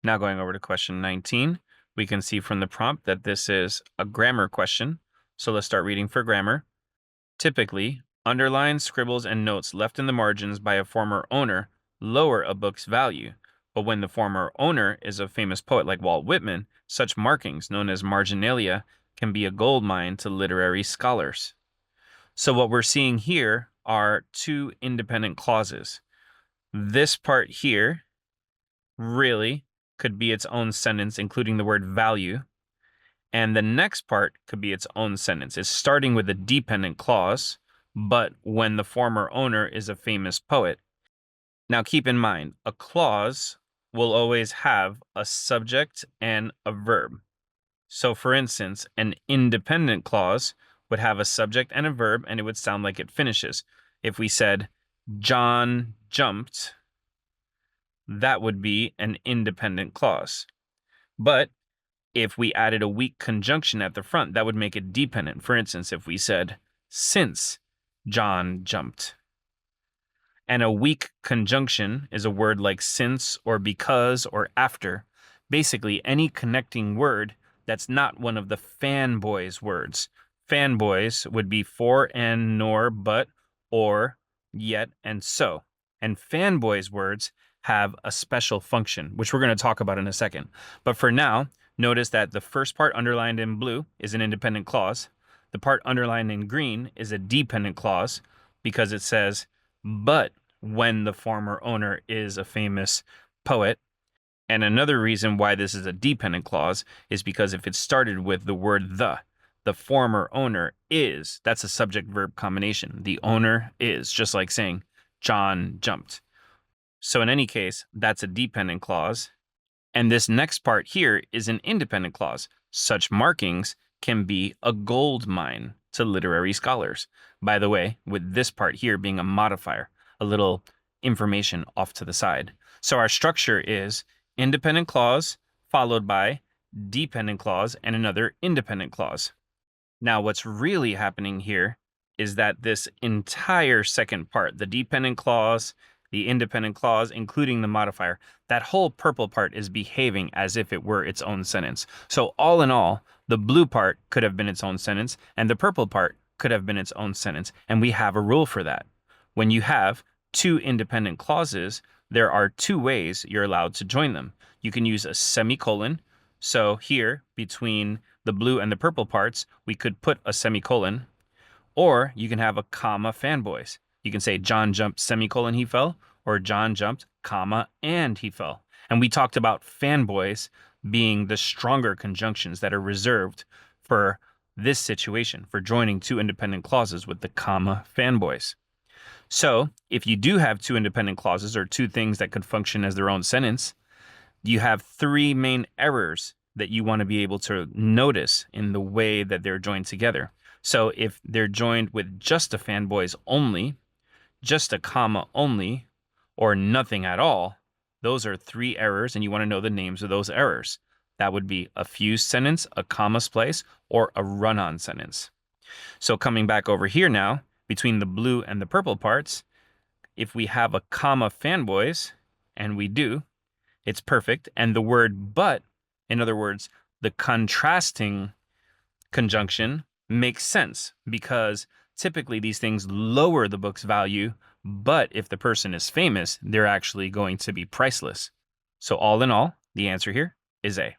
Now going over to question 19, we can see from the prompt that this is a grammar question. So let's start reading for grammar. Typically, underlines, scribbles, and notes left in the margins by a former owner lower a book's value. But when the former owner is a famous poet like Walt Whitman, such markings, known as marginalia, can be a gold mine to literary scholars. So what we're seeing here are two independent clauses. This part here really could be its own sentence, including the word value. And the next part could be its own sentence. It's starting with a dependent clause, but when the former owner is a famous poet. Now keep in mind, a clause will always have a subject and a verb. So for instance, an independent clause would have a subject and a verb, and it would sound like it finishes. If we said, John jumped, that would be an independent clause. But if we added a weak conjunction at the front, that would make it dependent. For instance, if we said, since John jumped. And a weak conjunction is a word like since or because or after. Basically, any connecting word that's not one of the fanboys words. Fanboys would be for, and, nor, but, or, yet, and so. And fanboys words have a special function, which we're going to talk about in a second. But for now, notice that the first part underlined in blue is an independent clause. The part underlined in green is a dependent clause because it says, but when the former owner is a famous poet. And another reason why this is a dependent clause is because if it started with the word the former owner is, that's a subject-verb combination. The owner is, just like saying, John jumped. So in any case, that's a dependent clause. And this next part here is an independent clause. Such markings can be a gold mine to literary scholars. By the way, with this part here being a modifier, a little information off to the side. So our structure is independent clause followed by dependent clause and another independent clause. Now, what's really happening here is that this entire second part, the dependent clause, the independent clause, including the modifier, that whole purple part is behaving as if it were its own sentence. So all in all, the blue part could have been its own sentence, and the purple part could have been its own sentence. And we have a rule for that. When you have two independent clauses, there are two ways you're allowed to join them. You can use a semicolon. So here, between the blue and the purple parts, we could put a semicolon. Or you can have a comma fanboys. You can say John jumped, semicolon, he fell, or John jumped, comma, and he fell. And we talked about fanboys being the stronger conjunctions that are reserved for this situation, for joining two independent clauses with the comma fanboys. So if you do have two independent clauses or two things that could function as their own sentence, you have three main errors that you want to be able to notice in the way that they're joined together. So if they're joined with just a fanboys only, just a comma only, or nothing at all, those are three errors, and you want to know the names of those errors. That would be a fused sentence, a comma splice, or a run-on sentence. So coming back over here now, between the blue and the purple parts, if we have a comma fanboys, and we do, it's perfect. And the word but, in other words, the contrasting conjunction makes sense because typically these things lower the book's value, but if the person is famous, they're actually going to be priceless. So all in all, the answer here is A.